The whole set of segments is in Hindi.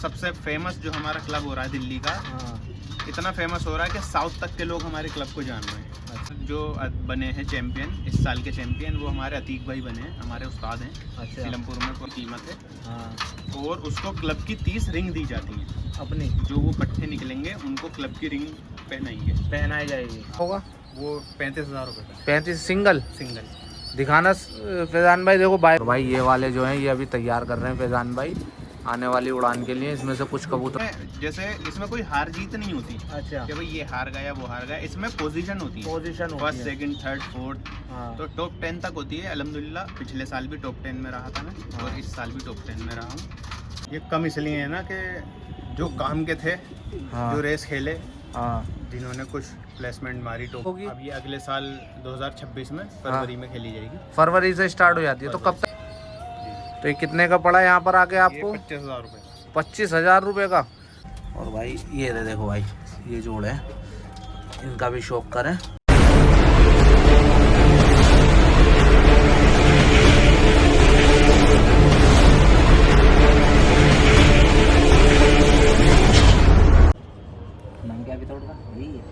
सबसे फेमस जो हमारा क्लब हो रहा है दिल्ली का, इतना फेमस हो रहा है कि साउथ तक के लोग हमारे क्लब को जान रहे हैं। जो बने हैं चैंपियन, इस साल के चैंपियन, वो हमारे अतीक भाई बने हैं, हमारे उस्ताद हैं। अच्छा। सीलमपुर में कोई कीमत है। और उसको क्लब की 30 रिंग दी जाती है अपनी। जो वो पट्टे निकलेंगे उनको क्लब की रिंग पहनाई जाएगी। होगा वो 35,000 रुपये का 35 सिंगल। दिखाना फैजान भाई, देखो भाई ये वाले जो हैं ये अभी तैयार कर रहे हैं फैजान भाई आने वाली उड़ान के लिए। इसमें से कुछ कबूतर, जैसे इसमें कोई हार जीत नहीं होती। अच्छा, कि भाई ये हार गया वो हार गया, इसमें पोजीशन होती है। Position first, second, third, fourth, हाँ। तो टॉप 10 तक होती है। अल्हम्दुलिल्लाह पिछले साल भी टॉप 10 में रहा था मैं, हाँ। और इस साल भी टॉप 10 में रहा हूँ। ये कम इसलिए है ना कि जो काम के थे, हाँ। जो रेस खेले, हाँ, जिन्होंने कुछ प्लेसमेंट मारी टॉप, होगी। अब ये अगले साल 2026 में फरवरी में खेली जाएगी। फरवरी से स्टार्ट हो जाती है। तो कब तक? तो ये कितने का पड़ा यहाँ पर आके आपको? 25,000 रुपये। 25,000 रुपये का। और भाई ये देखो भाई, ये जोड़ है, इनका भी शौक करें।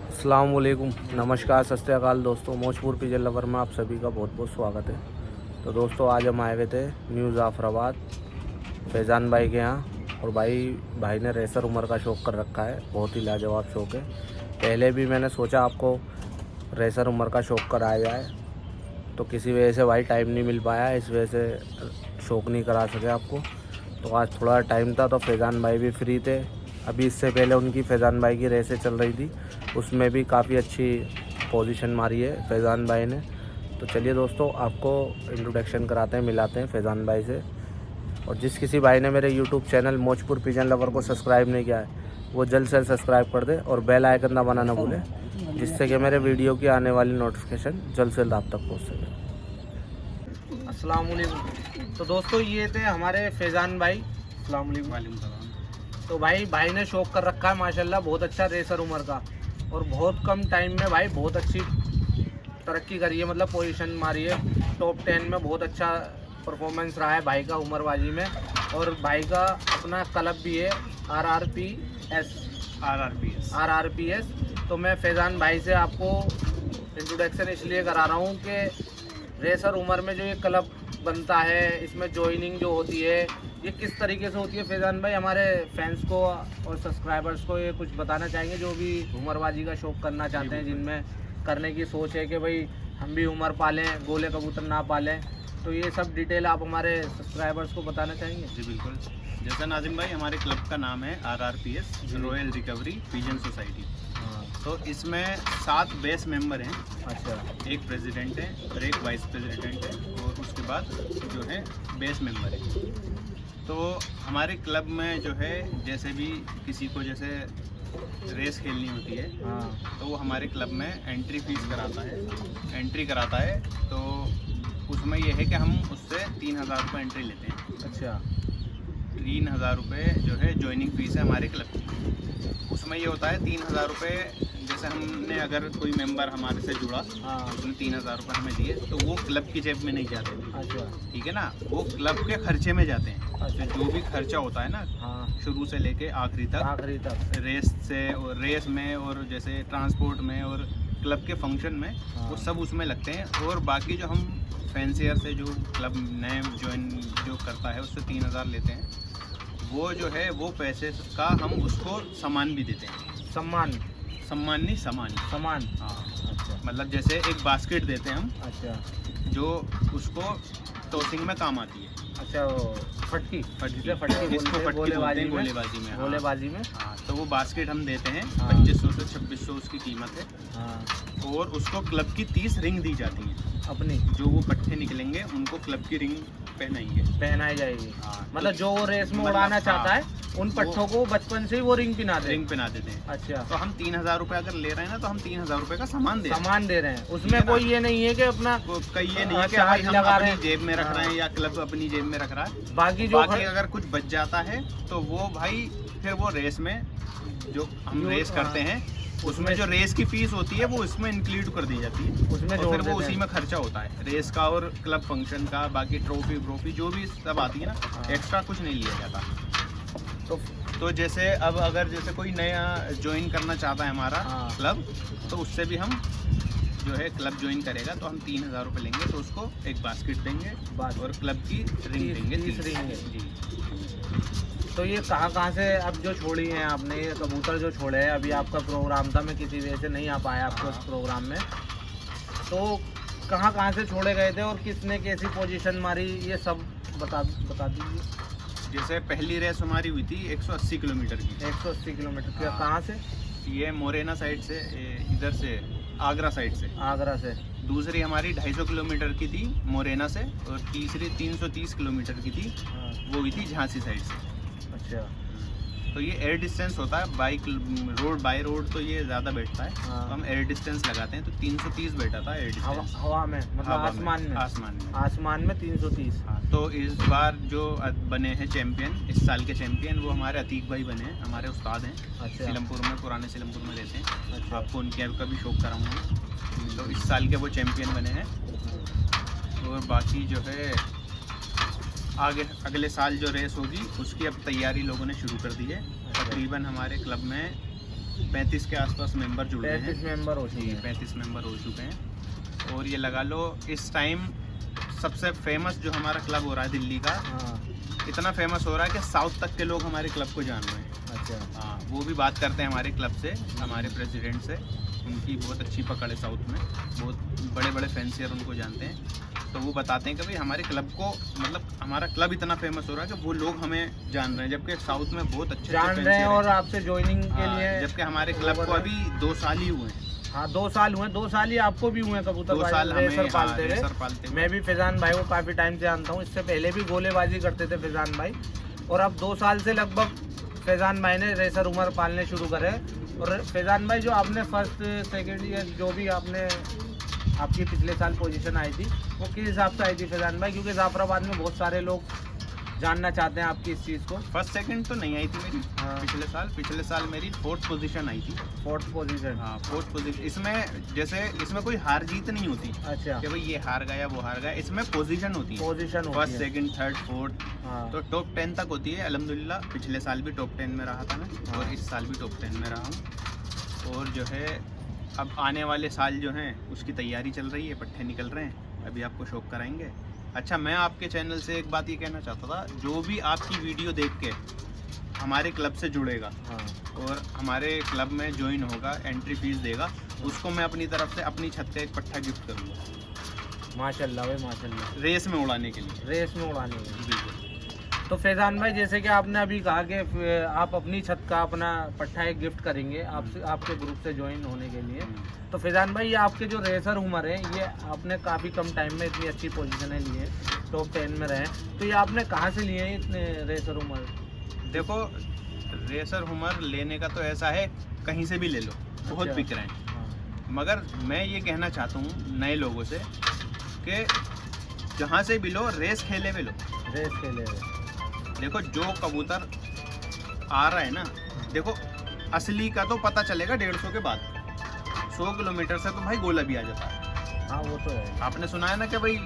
अस्सलाम वालेकुम, नमस्कार, सत श्री अकाल दोस्तों। मौजपुर पिजन लवर में आप सभी का बहुत बहुत स्वागत है। तो दोस्तों आज हम आए हुए थे न्यू जाफराबाद फैजान भाई के यहाँ। और भाई ने रेसर उमर का शौक़ कर रखा है, बहुत ही लाजवाब शौक़ है। पहले भी मैंने सोचा आपको रेसर उमर का शौक़ कराया जाए, तो किसी वजह से भाई टाइम नहीं मिल पाया, इस वजह से शौक़ नहीं करा सके आपको। तो आज थोड़ा टाइम था तो फैजान भाई भी फ्री थे। अभी इससे पहले उनकी फैजान भाई की रेसें चल रही थी, उसमें भी काफ़ी अच्छी पोजीशन मारी है फैजान भाई ने। तो चलिए दोस्तों आपको इंट्रोडक्शन कराते हैं, मिलाते हैं फैजान भाई से। और जिस किसी भाई ने मेरे YouTube channel Maujpur pigeon lover को सब्सक्राइब नहीं किया है, वो जल्द से जल्द सब्सक्राइब कर दे और बेल आइकन दबाना ना भूलें, जिससे कि मेरे वीडियो की आने वाली नोटिफिकेशन जल्द से जल्द आप तक पहुँच सके। अस्सलाम वालेकुम। तो दोस्तों ये थे हमारे फैजान भाई। अस्सलाम वालेकुम। तो भाई ने शौक़ कर रखा है माशाल्लाह, बहुत अच्छा रेसर उमर का, और बहुत कम टाइम में भाई बहुत अच्छी तरक्की करी है, मतलब पोजीशन मारी है। टॉप 10 में बहुत अच्छा परफॉर्मेंस रहा है भाई का उमरबाजी में। और भाई का अपना क्लब भी है RRPS। तो मैं फैजान भाई से आपको इंट्रोडक्शन इसलिए करा रहा हूँ कि रेसर उमर में जो ये क्लब बनता है, इसमें ज्वाइनिंग जो होती है ये किस तरीके से होती है। फैजान भाई हमारे फैंस को और सब्सक्राइबर्स को ये कुछ बताना चाहेंगे जो भी उमरबाजी का शौक़ करना चाहते हैं, जिनमें करने की सोच है कि भाई हम भी उमर पालें, गोले कबूतर ना पालें। तो ये सब डिटेल आप हमारे सब्सक्राइबर्स को बताना चाहेंगे? जी बिल्कुल। जैसा नाजिम भाई, हमारे क्लब का नाम है RRPS, royal recovery pigeon society. तो इसमें 7 बेस मेंबर हैं। अच्छा। एक प्रेसिडेंट है और एक वाइस प्रेसिडेंट है, और उसके बाद जो है बेस मेंबर है। तो हमारे क्लब में जो है जैसे भी किसी को जैसे रेस खेलनी होती है, तो वो हमारे क्लब में एंट्री फीस कराता है। तो उसमें यह है कि हम उससे 3,000 रुपये एंट्री लेते हैं। अच्छा। 3,000 रुपये जो है ज्वाइनिंग फीस है हमारे क्लब की। उसमें ये होता है 3,000 रुपये, जैसे हमने अगर कोई मेंबर हमारे से जुड़ा, उसने 3,000 रुपये हमें दिए, तो वो क्लब की जेब में नहीं जाते। अच्छा। ठीक है ना, वो क्लब के खर्चे में जाते हैं। अच्छा। जो भी खर्चा होता है ना, शुरू से लेके आखिरी तक रेस से और रेस में, और जैसे ट्रांसपोर्ट में और क्लब के फंक्शन में, वो सब उसमें लगते हैं। और बाकी जो हम फैंसियर से जो क्लब नए ज्वाइन जो करता है उससे 3,000 लेते हैं, वो जो है वो पैसे का हम उसको सामान भी देते हैं। सामान नहीं, सामान। हाँ। अच्छा। मतलब जैसे एक बास्केट देते हैं हम। अच्छा। जो उसको टॉसिंग में काम आती है। अच्छा, फटकी गोलेबाजी में। हाँ, तो वो बास्केट हम देते हैं। 2,500 से 2,600 उसकी कीमत है। और उसको क्लब की 30 रिंग दी जाती है अपनी। जो वो पट्टे निकलेंगे उनको क्लब की रिंग पहनाई जाएगी। मतलब जो वो रेस में उड़ाना चाहता है उन पट्टों को बचपन से ही वो रिंग पिना देते हैं। अच्छा। तो हम 3,000 रुपये अगर ले रहे हैं ना, तो हम 3,000 रुपये का सामान दे रहे हैं। उसमें कोई ये नहीं है कि अपना ये नहीं है कि भाई हम अपनी जेब में रख रहे हैं या क्लब अपनी जेब में रख रहा है। बाकी अगर कुछ बच जाता है तो वो भाई फिर वो रेस में जो हम रेस करते हैं, उसमें जो रेस की फीस होती है वो इसमें इंक्लूड कर दी जाती है। उसमें जो फिर वो उसी में खर्चा होता है रेस का और क्लब फंक्शन का। बाकी ट्रॉफी जो भी सब आती है ना, एक्स्ट्रा कुछ नहीं लिया जाता। तो जैसे अब अगर जैसे कोई नया ज्वाइन करना चाहता है हमारा क्लब, तो उससे भी हम जो है क्लब ज्वाइन करेगा तो हम 3,000 रुपये लेंगे, तो उसको एक बास्केट देंगे और क्लब की रिंग देंगे, 30 रिंग जी। तो ये कहाँ से अब जो छोड़ी हैं आपने, ये कबूतर जो छोड़े हैं, अभी आपका प्रोग्राम था, मैं किसी वजह से नहीं आ पाया आपके उस प्रोग्राम में, तो कहाँ से छोड़े गए थे और किसने कैसी पोजीशन मारी, ये सब बता दीजिए। जैसे पहली रेस हमारी हुई थी 180 किलोमीटर की। 180 किलोमीटर कहाँ से? ये मोरेना साइड से, इधर से आगरा साइड से। आगरा से। दूसरी हमारी 250 किलोमीटर की थी मोरेना से, और तीसरी 330 किलोमीटर की थी, वो हुई थी झांसी साइड से। अच्छा। तो ये एयर डिस्टेंस होता है, बाई रोड तो ये ज़्यादा बैठता है, तो हम एयर डिस्टेंस लगाते हैं, तो 330 बैठा था एयर डिस्टेंस। हवा में मतलब आसमान में 330। हाँ, तो इस बार जो बने हैं चैंपियन, इस साल के चैंपियन, वो हमारे अतीक भाई बने हैं, हमारे उस्ताद हैं। अच्छा। सीलमपुर में, पुराने सीलमपुर में रहते हैं। अच्छा। आपको उनके का भी शौक कराऊंगा। तो इस साल के वो चैंपियन बने हैं, और बाकी जो है आगे अगले साल जो रेस होगी उसकी अब तैयारी लोगों ने शुरू कर दी है। तकरीबन हमारे क्लब में 35 के आसपास मेंबर जुड़े हैं। 35 मेंबर हो चुके हैं। 35 मेंबर हो चुके हैं। और ये लगा लो इस टाइम सबसे फेमस जो हमारा क्लब हो रहा है दिल्ली का, इतना फेमस हो रहा है कि साउथ तक के लोग हमारे क्लब को जान रहे हैं। अच्छा। हाँ, वो भी बात करते हैं हमारे क्लब से, हमारे प्रेसिडेंट से। उनकी बहुत अच्छी पकड़ है साउथ में, बहुत बड़े बड़े फैंसियर उनको जानते हैं। तो वो बताते हैं कि भाई हमारे क्लब को, मतलब हमारा क्लब इतना फेमस हो रहा है कि वो लोग हमें जान रहे हैं, जबकि साउथ में बहुत अच्छे जान रहे हैं और आपसे ज्वाइनिंग के लिए। जबकि हमारे क्लब को अभी 2 साल ही हुए हैं। हाँ, 2 साल हुए। 2 साल ही आपको भी हुए कबूतर 2 साल हमें रेसर पालते हुए। मैं भी फैजान भाई को काफ़ी टाइम से जानता हूँ, इससे पहले भी गोलेबाजी करते थे फैजान भाई, और अब 2 साल से लगभग फैजान भाई ने रेसर उमर पालने शुरू करे। और फैजान भाई, जो आपने फर्स्ट सेकेंड ईयर जो भी आपकी पिछले साल पोजीशन आई थी, वो किस हिसाब से आई थी फैजान भाई? क्योंकि जाफराबाद में बहुत सारे लोग जानना चाहते हैं आपकी इस चीज़ को। फर्स्ट सेकंड तो नहीं आई थी मेरी। हाँ। पिछले साल मेरी 4th पोजीशन आई थी। 4th position. हाँ, 4th पोजीशन। इसमें कोई हार जीत नहीं होती। अच्छा। कि भाई ये हार गया वो हार गया, इसमें पोजीशन होती है। पोजीशन होती है। First second third fourth. हाँ। तो टॉप 10 तक होती है अल्हम्दुलिल्लाह। पिछले साल भी टॉप 10 में रहा था मैं। हाँ। और इस साल भी टॉप 10 में रहा हूँ। और जो है अब आने वाले साल जो हैं उसकी तैयारी चल रही है, पट्टे निकल रहे हैं, अभी आपको शौक कराएंगे। अच्छा, मैं आपके चैनल से एक बात ये कहना चाहता था, जो भी आपकी वीडियो देख के हमारे क्लब से जुड़ेगा, हाँ। और हमारे क्लब में ज्वाइन होगा, एंट्री फीस देगा, उसको मैं अपनी तरफ से अपनी छत का एक पट्टा गिफ्ट करूँगा। माशाल्लाह भाई, माशाल्लाह। रेस में उड़ाने के लिए। रेस में उड़ाने के लिए। बिल्कुल। तो फैजान भाई, जैसे कि आपने अभी कहा कि आप अपनी छत का अपना पट्टा एक गिफ्ट करेंगे आपके ग्रुप से ज्वाइन होने के लिए, तो फैजान भाई, ये आपके जो रेसर उमर है, ये आपने काफ़ी कम टाइम में इतनी अच्छी पोजीशनें ली हैं, टॉप 10 में रहे, तो ये आपने कहाँ से लिए हैं इतने रेसर उमर? देखो, रेसर उमर लेने का तो ऐसा है, कहीं से भी ले लो, बहुत अच्छा। बिक रहे हैं। हाँ। मगर मैं ये कहना चाहता हूँ नए लोगों से कि जहाँ से भी लो, रेस खेले हुए लो। रेस खेले हुए। देखो, जो कबूतर आ रहा है ना, देखो असली का तो पता चलेगा 150 के बाद। 100 किलोमीटर से तो भाई गोला भी आ जाता है। हाँ, वो तो है। आपने सुना है ना कि भाई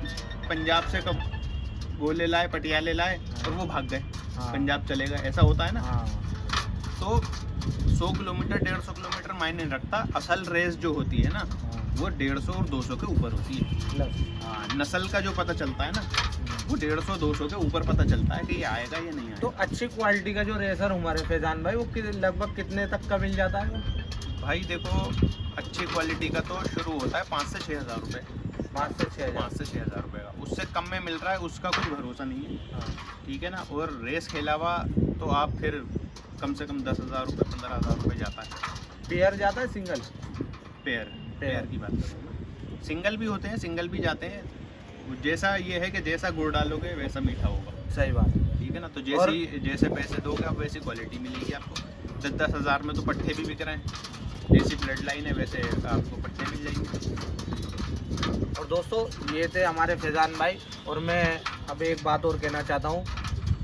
पंजाब से कब गोले लाए, पटियाले लाए, और वो भाग गए। हाँ। पंजाब चलेगा, ऐसा होता है ना। हाँ। तो 100 किलोमीटर 150 किलोमीटर मायने नहीं रखता। असल रेस जो होती है ना, वो 150 और 200 के ऊपर होती है। हाँ, नस्ल का जो पता चलता है ना, वो 150-200 के ऊपर पता चलता है कि ये आएगा या नहीं आएगा। तो अच्छी क्वालिटी का जो रेसर हमारे फैजान भाई, वो लगभग कितने तक का मिल जाता है? भाई देखो, अच्छी क्वालिटी का तो शुरू होता है 5 से 6 हज़ार रुपये। 5 से 6 हज़ार रुपये का। उससे कम में मिल रहा है, उसका कुछ भरोसा नहीं है। हाँ। ठीक है ना। और रेस के अलावा तो आप फिर कम से कम 10,000 रुपये 15,000 रुपये जाता है। पेयर जाता है? सिंगल पेयर की बात करूँ, सिंगल भी होते हैं, सिंगल भी जाते हैं। जैसा ये है कि जैसा गुड़ डालोगे वैसा मीठा होगा। सही बात। ठीक है ना। तो जैसे पैसे दोगे आप, वैसी क्वालिटी मिलेगी आपको। 10-10 हज़ार में तो पट्टे भी बिक रहे हैं। जैसी ब्लड लाइन है वैसे आपको पट्टे मिल जाएंगे। और दोस्तों, ये थे हमारे फैजान भाई। और मैं अब एक बात और कहना चाहता हूँ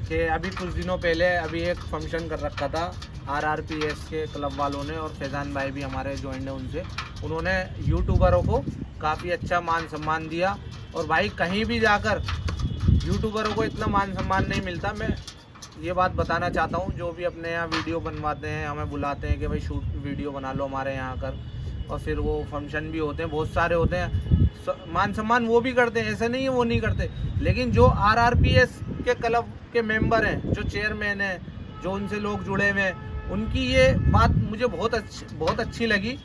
कि अभी कुछ दिनों पहले अभी एक फंक्शन कर रखा था RRPS के क्लब वालों ने, और फैजान भाई भी हमारे ज्वाइन है उनसे। उन्होंने यूट्यूबरों को काफ़ी अच्छा मान सम्मान दिया। और भाई, कहीं भी जाकर यूट्यूबरों को इतना मान सम्मान नहीं मिलता। मैं ये बात बताना चाहता हूँ, जो भी अपने यहाँ वीडियो बनवाते हैं, हमें बुलाते हैं कि भाई शूट वीडियो बना लो हमारे यहाँ कर, और फिर वो फंक्शन भी होते हैं, बहुत सारे होते हैं, मान सम्मान वो भी करते हैं, ऐसा नहीं है वो नहीं करते। लेकिन जो RRPS के क्लब के मेंबर हैं, जो चेयरमैन हैं, जो उनसे लोग जुड़े हुए हैं, उनकी ये बात मुझे बहुत अच्छी लगी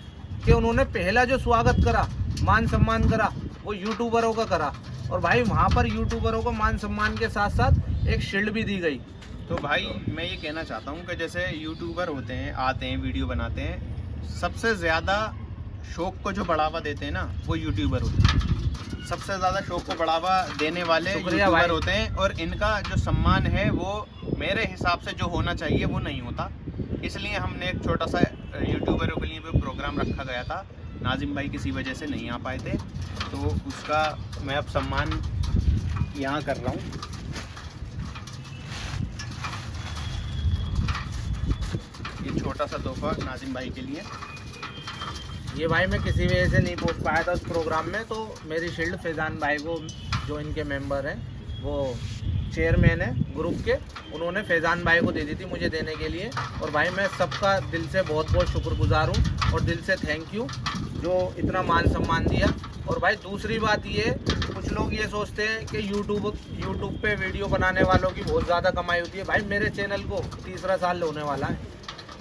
कि उन्होंने पहला जो स्वागत करा, मान सम्मान करा, वो यूट्यूबरों का करा। और भाई वहाँ पर यूट्यूबरों को मान सम्मान के साथ साथ एक शील्ड भी दी गई। तो भाई मैं ये कहना चाहता हूँ कि जैसे यूट्यूबर होते हैं, आते हैं, वीडियो बनाते हैं, सबसे ज़्यादा शौक को जो बढ़ावा देते हैं ना, वो यूट्यूबर होते हैं। सबसे ज़्यादा शौक को बढ़ावा देने वाले यूट्यूबर होते हैं, और इनका जो सम्मान है वो मेरे हिसाब से जो होना चाहिए वो नहीं होता। इसलिए हमने एक छोटा सा यूट्यूबरों के लिए भी प्रोग्राम रखा गया था। नाजिम भाई किसी वजह से नहीं आ पाए थे, तो उसका मैं अब सम्मान यहाँ कर रहा हूँ। ये छोटा सा तोहफा नाजिम भाई के लिए। ये भाई मैं किसी वजह से नहीं पहुंच पाया था उस प्रोग्राम में, तो मेरी शील्ड फैजान भाई को, जो इनके मेंबर हैं, वो चेयरमैन है ग्रुप के, उन्होंने फैजान भाई को दे दी थी मुझे देने के लिए। और भाई मैं सबका दिल से बहुत बहुत शुक्रगुजार हूँ, और दिल से थैंक यू जो इतना मान सम्मान दिया। और भाई दूसरी बात ये, कुछ लोग ये सोचते हैं कि यूट्यूब पे वीडियो बनाने वालों की बहुत ज़्यादा कमाई होती है। भाई मेरे चैनल को तीसरा साल होने वाला है,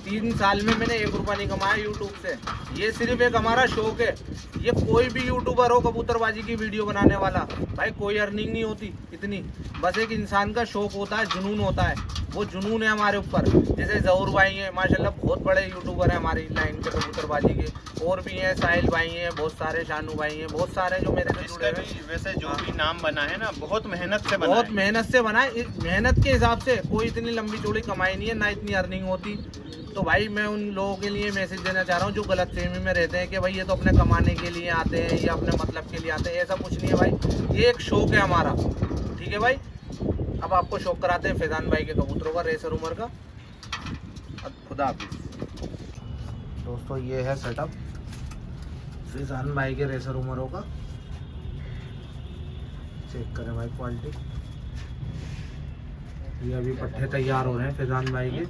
3 साल में मैंने 1 रुपया नहीं कमाया यूट्यूब से। ये सिर्फ एक हमारा शौक है। ये कोई भी यूट्यूबर हो कबूतरबाजी की वीडियो बनाने वाला, भाई कोई अर्निंग नहीं होती इतनी, बस एक इंसान का शौक होता है, जुनून होता है। वो जुनून है हमारे ऊपर। जैसे जहूर भाई हैं, माशाल्लाह बहुत बड़े यूट्यूबर हैं हमारी लाइन के कबूतरबाजी के, और भी हैं, साहिल भाई हैं, बहुत सारे, शानू भाई हैं, बहुत सारे जो मेरे से जुड़े हुए। वैसे जो भी नाम बना है ना, बहुत मेहनत से बना, बहुत मेहनत से बना है। मेहनत के हिसाब से कोई इतनी लंबी चौड़ी कमाई नहीं है, ना इतनी अर्निंग होती। तो भाई मैं उन लोगों के लिए मैसेज देना चाह रहा हूँ जो गलतफहमी में रहते हैं कि भाई ये तो अपने कमाने के लिए आते हैं या अपने मतलब के लिए आते हैं। ऐसा कुछ नहीं है भाई, ये एक शौक है हमारा, ठीक है भाई। अब आपको शौक कराते हैं फैजान भाई के कबूतरों का, रेसर उमर का। खुदा हाफिज़। दोस्तों ये है सेटअप फैजान भाई के रेसर उमरों का। चेक करें भाई क्वालिटी। ये अभी पट्टे तैयार हो रहे हैं फैजान भाई के,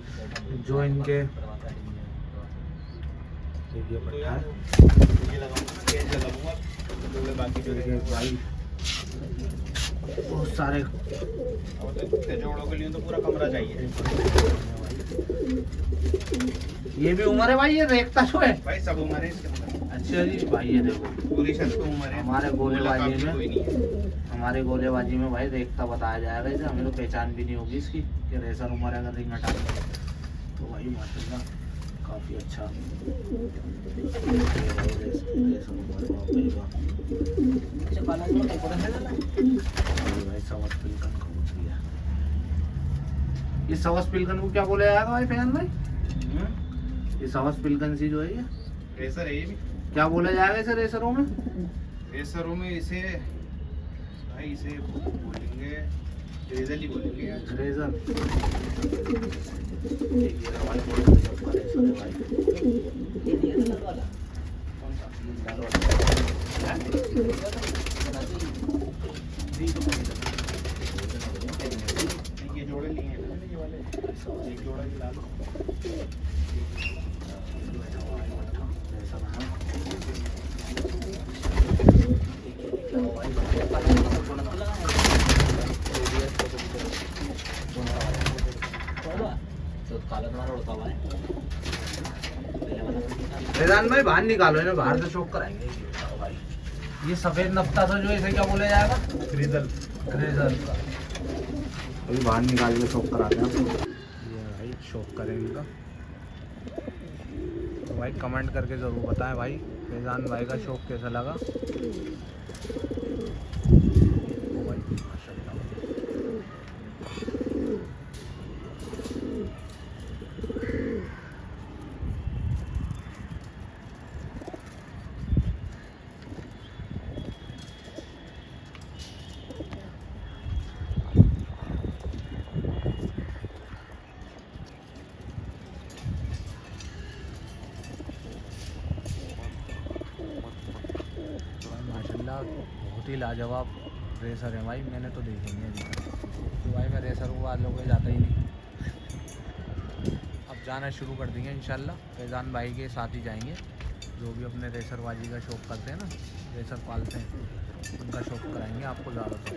जो इनके ये पट्टा है भाई, बहुत सारे जोड़ों के लिए तो पूरा कमरा चाहिए। ये भी उम्र है भाई, ये रेखता जो है भाई, सब उम्र है इसके अंदर। अच्छा जी भाई, ये देखो पूरी शर्त उम्र है। हमारे गोलेबाजी में भाई रेखता बताया जाएगा इसे, हमें तो पहचान भी नहीं होगी इसकी कि रेसर उम्र है अगर रिंग हटा दें तो। भाई माशाल्लाह काफ़ी अच्छा भाई सवस पिलकन कबूतरी है। ये सवस पिलकन को क्या बोला जाएगा भाई फैजान भाई? ये सवस पिलकन सी जो है, ये रेसर है, ये भी क्या बोला जाएगा इसे रेसरों में? रेसरों में इसे भाई इसे बोलेंगे रेजर ही बोलेंगे यार। रेजर ये जोड़े लिए हैं ना, ये वाले एक जोड़ा दिला लो। फैजान भाई बाहर निकालो, इन्हें बाहर से शौक कराएंगे भाई। ये सफेद नफ्ता था जो, इसे क्या बोला जाएगा? ग्रेजर। अभी बाहर निकाल के शौक कराते हैं आपको। ये भाई शौक करें इनका। तो भाई कमेंट करके ज़रूर बताएं भाई फैजान भाई का शौक कैसा लगा। बहुत ही लाजवाब रेसर है भाई, मैंने तो देखे नहीं अभी तक। तो भाई मैं रेसर वालों को जाता ही नहीं। जाना शुरू कर देंगे इंशाल्लाह। फैज़ान भाई के साथ ही जाएंगे, जो भी अपने रेसरबाजी का शौक़ करते हैं ना, रेसर पालते हैं, उनका शौक़ कराएंगे आपको ज़्यादातर।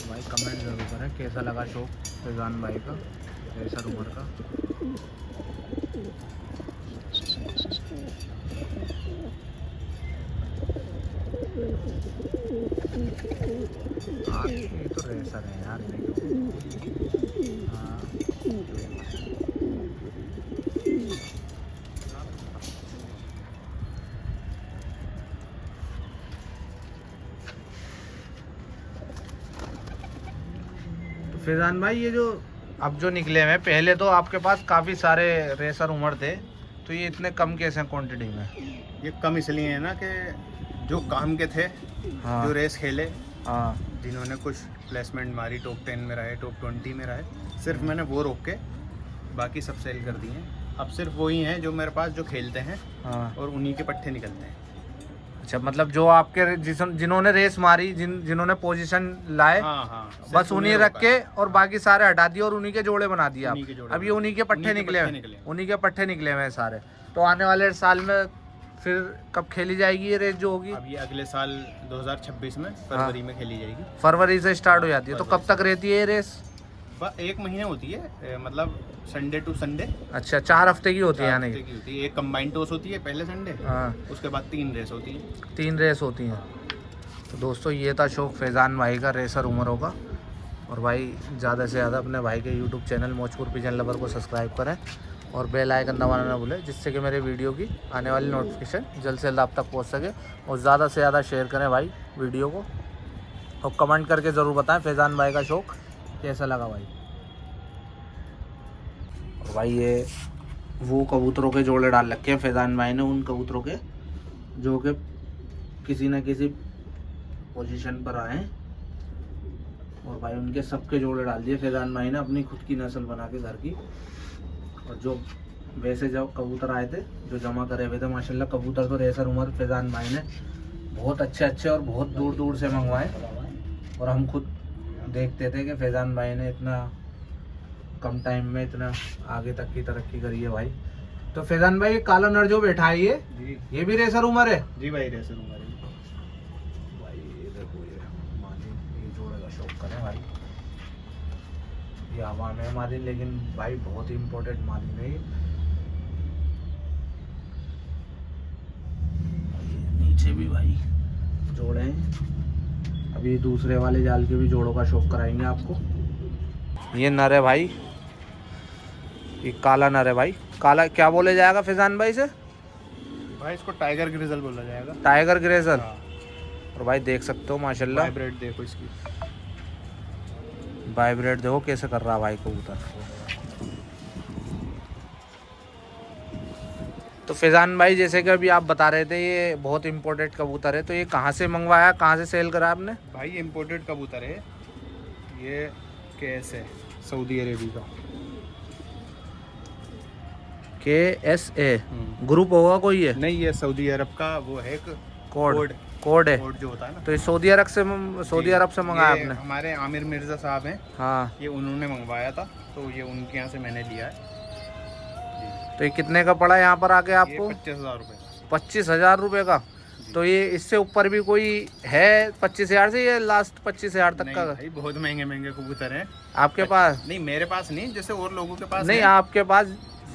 भाई कमेंट ज़रूर करें कैसा लगा शौक़ फैज़ान भाई का, रेसर उमर का। हाँ ये तो रेसर है यार, हाँ तो फैज़ान भाई ये जो अब जो निकले हैं, पहले तो आपके पास काफ़ी सारे रेसर उमर थे, तो ये इतने कम कैसे क्वांटिटी में? ये कम इसलिए है ना कि जो काम के थे, हाँ। जो रेस खेले, हाँ जिन्होंने कुछ प्लेसमेंट मारी, टॉप 10 में रहे, टॉप 20 में रहे, सिर्फ मैंने वो रोक के बाकी सब सेल कर दिए हैं। अब सिर्फ वही हैं जो मेरे पास जो खेलते हैं, हाँ। और उन्हीं के पट्टे निकलते हैं। अच्छा, मतलब जो आपके जिन्होंने रेस मारी, जिन्होंने पोजीशन लाए, हाँ हाँ, बस उन्हीं रख के और बाकी सारे हटा दिए और उन्हीं के जोड़े बना दिए आप। उन्हीं के जोड़े अब ये उन्हीं के पट्टे उन्हीं के निकले पट्टे हैं, निकले हैं। उन्हीं के पट्टे निकले हुए हैं सारे। तो आने वाले साल में फिर कब खेली जाएगी ये रेस जो होगी? अब ये अगले साल 2026 में फरवरी में खेली जाएगी। फरवरी से स्टार्ट हो जाती है, तो कब तक रहती है ये रेस? बस 1 महीने होती है, मतलब संडे टू संडे। अच्छा, 4 हफ्ते की होती है यानी? की होती है। एक कंबाइंड टॉस होती है पहले संडे, हाँ, उसके बाद 3 रेस होती है। 3 रेस होती हैं। तो दोस्तों ये था शौक़ फैज़ान भाई का, रेसर उमरों का। और भाई ज़्यादा से ज़्यादा अपने भाई के YouTube channel Maujpur pigeon lover को सब्सक्राइब करें और बेल आइकन दबाना ना भूलें, जिससे कि मेरे वीडियो की आने वाली नोटिफिकेशन जल्द से जल्द आप तक पहुंच सके। और ज़्यादा से ज़्यादा शेयर करें भाई वीडियो को, और कमेंट करके ज़रूर बताएं फैज़ान भाई का शौक़ कैसा लगा भाई। और भाई ये वो कबूतरों के जोड़े डाल रखे हैं फैज़ान भाई ने, उन कबूतरों के जो कि किसी न किसी पोजीशन पर आए हैं, और भाई उनके सबके जोड़े डाल दिए फैज़ान भाई ने अपनी खुद की नस्ल बना के घर की। और जो वैसे जो कबूतर आए थे जो जमा करे हुए थे, माशाल्लाह कबूतर तो रेसर उमर फैज़ान भाई ने बहुत अच्छे और बहुत दूर दूर से मंगवाए। और हम खुद देखते थे कि फैज़ान भाई ने इतना कम टाइम में इतना आगे तक की तरक्की करी है भाई। तो फैज़ान भाई काला नर जो बैठा है ये भी रेसर उमर है? जी भाई, रेसर उमर है भाई। ये देखो ये मालिन, ये जोड़े का शौक करें भाई, ये हवा में मालिन, लेकिन भाई बहुत ही इम्पोर्टेंट मालिन है ये। नीचे भी भाई जोड़े हैं। अभी दूसरे वाले जाल के भी जोड़ों का शौक कराएंगे आपको। ये नर है भाई, ये काला नर है भाई। काला क्या बोले जाएगा फैज़ान भाई से? भाई इसको टाइगर ग्रिजल बोला जाएगा। Tiger grazer. हाँ। और भाई देख सकते हो माशाल्लाह, वाइब्रेट देखो इसकी, वाइब्रेट देखो कैसे कर रहा है भाई कबूतर। तो फैज़ान भाई जैसे कि अभी आप बता रहे थे ये बहुत इम्पोर्टेंट कबूतर है, तो ये कहाँ से मंगवाया, कहाँ से सेल करा आपने? भाई इम्पोर्टेड कबूतर है ये, केएस है, सऊदी अरेबिया का। KSA ग्रुप होगा कोई? ये नहीं, ये सऊदी अरब का वो है एक कोड कोड है। कोड जो होता है ना, तो ये सऊदी अरब से मंगाया ये आपने? हमारे आमिर मिर्ज़ा साहब हैं, हाँ। ये उन्होंने मंगवाया था, तो ये उनके यहाँ से मैंने लिया है। तो ये कितने का पड़ा यहाँ पर आके आपको? 25,000 रुपये। 25,000 रुपये का? तो ये इससे ऊपर भी कोई है 25,000 से, ये लास्ट 25,000 तक का? भाई बहुत महंगे महंगे कबूतर हैं आपके पास? नहीं, मेरे पास नहीं, जैसे और लोगों के पास नहीं है। आपके पास?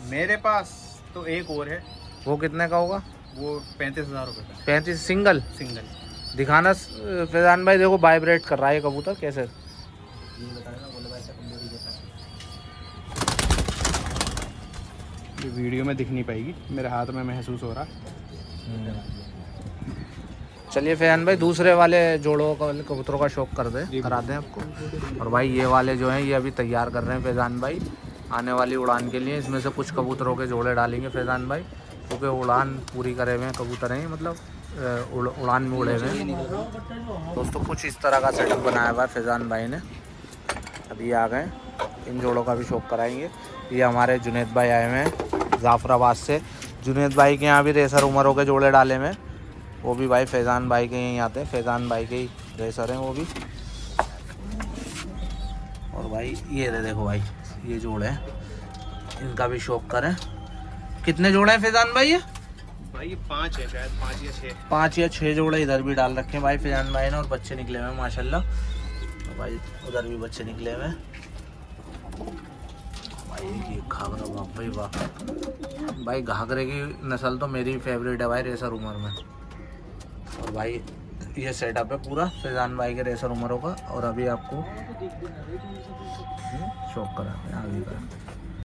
मेरे पास तो एक और है। वो कितने का होगा? वो 35,000 रुपये का। 35 सिंगल? सिंगल। दिखाना फैज़ान भाई, देखो वाइब्रेट कर रहा है ये कबूतर कैसे। ये वीडियो में दिख नहीं पाएगी, मेरे हाथ में महसूस हो रहा। चलिए फैज़ान भाई दूसरे वाले जोड़ों का कबूतरों का शौक करा दें आपको। और भाई ये वाले जो हैं ये अभी तैयार कर रहे हैं फैज़ान भाई आने वाली उड़ान के लिए। इसमें से कुछ कबूतरों के जोड़े डालेंगे फैज़ान भाई, क्योंकि उड़ान पूरी करे हुए हैं कबूतर हैं, मतलब उड़ान में उड़े हुए हैं। दोस्तों कुछ इस तरह का सेटअप बनाया हुआ है फैज़ान भाई ने। अभी आ गए, इन जोड़ों का भी शौक कराएंगे। ये हमारे जुनेद भाई आए हुए हैं जाफराबाद से। जुनेद भाई के यहाँ भी रेसर उमरों के जोड़े डाले में, वो भी भाई फैज़ान भाई के यहीं आते हैं, फैज़ान भाई के ही रेसर हैं वो भी। और भाई ये देखो भाई, ये जोड़े हैं, इनका भी शौक करें। कितने जोड़े हैं फैज़ान भाई ये? भाई ये 5 है शायद, 5 या 6। 5 या 6 जोड़े इधर भी डाल रखे हैं भाई फैज़ान भाई ने, और बच्चे निकले हुए हैं माशाल्लाह। तो भाई उधर भी बच्चे निकले हुए हैं भाई। ये घाघरा, वाह भाई वाह भाई, घाघरे की नस्ल तो मेरी फेवरेट है भाई रेसर उमर में। और भाई ये सेटअप है पूरा फैज़ान भाई के रेसर उमरों का। और अभी आपको शौक कराते हैं आगे का।